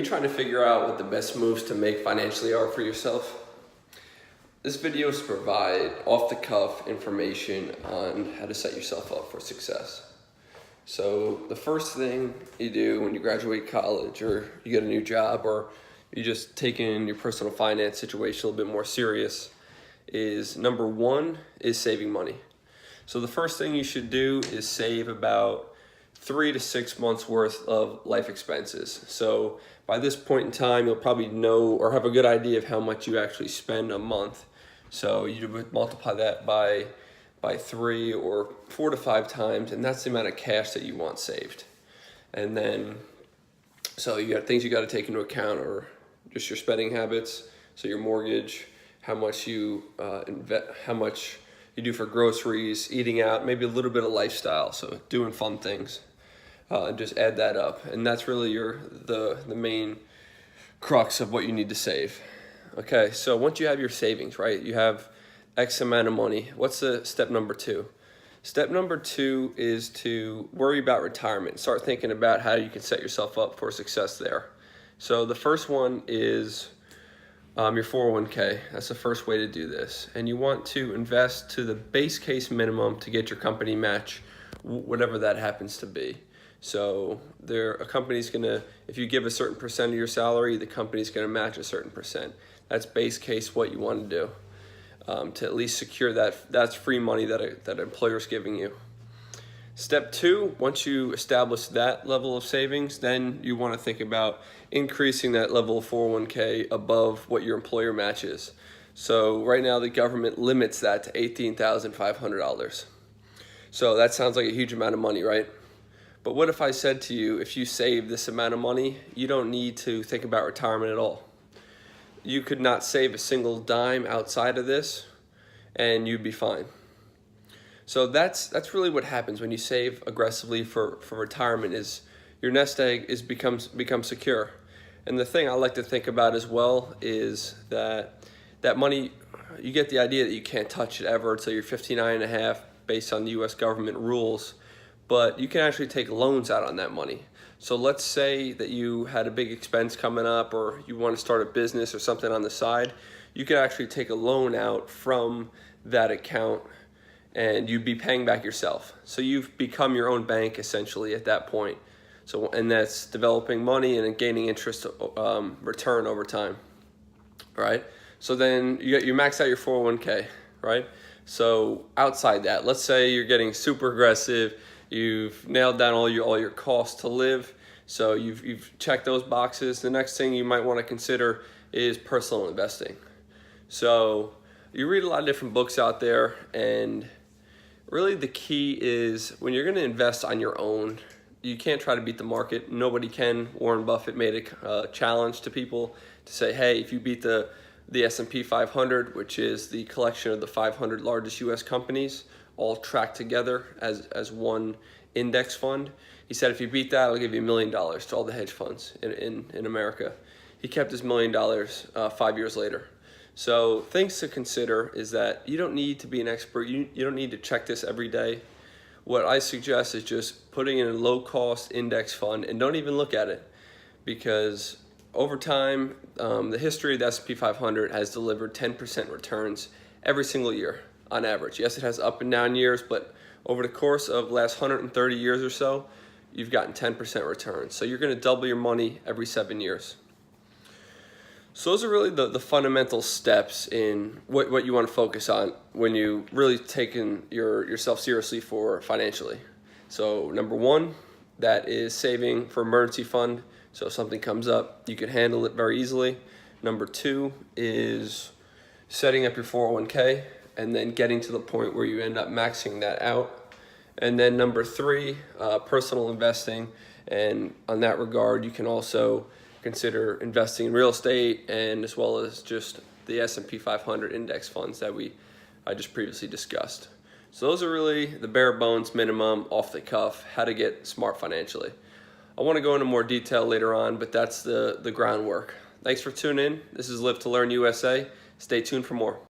you trying to figure out what the best moves to make financially are for yourself? This video is to provide off-the-cuff information on how to set yourself up for success. So the first thing you do when you graduate college or you get a new job or you just taking your personal finance situation a little bit more serious is number one is saving money. So the first thing you should do is save about 3 to 6 months worth of life expenses. So by this point in time, you'll probably know or have a good idea of how much you actually spend a month. So you would multiply that by 3 or 4 to 5 times, and that's the amount of cash that you want saved. And then, so you got things you got to take into account, or just your spending habits. So your mortgage, how much you how much you do for groceries, eating out, maybe a little bit of lifestyle. So doing fun things. Just add that up, and that's really the main crux of what you need to save. Okay, so once you have your savings, right, you have X amount of money. What's the step number 2? Step number 2 is to worry about retirement. Start thinking about how you can set yourself up for success there. So the first one is your 401k. That's the first way to do this, and you want to invest to the base case minimum to get your company match, whatever that happens to be. So a company's gonna, if you give a certain percent of your salary, the company's gonna match a certain percent. That's base case what you want to do to at least secure that's free money that an employer's giving you. Step 2, once you establish that level of savings, then you want to think about increasing that level of 401k above what your employer matches. So right now the government limits that to $18,500. So that sounds like a huge amount of money, right? But what if I said to you, if you save this amount of money, you don't need to think about retirement at all. You could not save a single dime outside of this, and you'd be fine. So that's really what happens when you save aggressively for retirement, is your nest egg becomes secure. And the thing I like to think about as well is that money, you get the idea that you can't touch it ever until you're 59 and a half based on the US government rules. But you can actually take loans out on that money. So let's say that you had a big expense coming up, or you want to start a business or something on the side. You could actually take a loan out from that account and you'd be paying back yourself. So you've become your own bank essentially at that point. So, and that's developing money and gaining interest return over time, right? So then you max out your 401k, right? So outside that, let's say you're getting super aggressive. You've nailed down all your costs to live, so you've checked those boxes. The next thing you might want to consider is personal investing. So you read a lot of different books out there, and really the key is when you're going to invest on your own, you can't try to beat the market. Nobody can. Warren Buffett made a challenge to people to say, hey, if you beat the S&P 500, which is the collection of the 500 largest U.S. companies, all tracked together as one index fund. He said, if you beat that, I'll give you $1 million to all the hedge funds in America. He kept his $1 million 5 years later. So things to consider is that you don't need to be an expert. You don't need to check this every day. What I suggest is just putting in a low-cost index fund and don't even look at it, because over time, the history of the S&P 500 has delivered 10% returns every single year on average. Yes, it has up and down years, but over the course of the last 130 years or so, you've gotten 10% returns. So you're going to double your money every 7 years. So those are really the fundamental steps in what you want to focus on when you really taking yourself seriously for financially. So number 1, that is saving for emergency fund. So if something comes up, you can handle it very easily. Number 2 is setting up your 401k and then getting to the point where you end up maxing that out. And then number 3, personal investing. And on that regard, you can also consider investing in real estate, and as well as just the S&P 500 index funds that I just previously discussed. So those are really the bare bones minimum, off the cuff, how to get smart financially. I want to go into more detail later on, but that's the groundwork. Thanks for tuning in. This is Live to Learn USA. Stay tuned for more.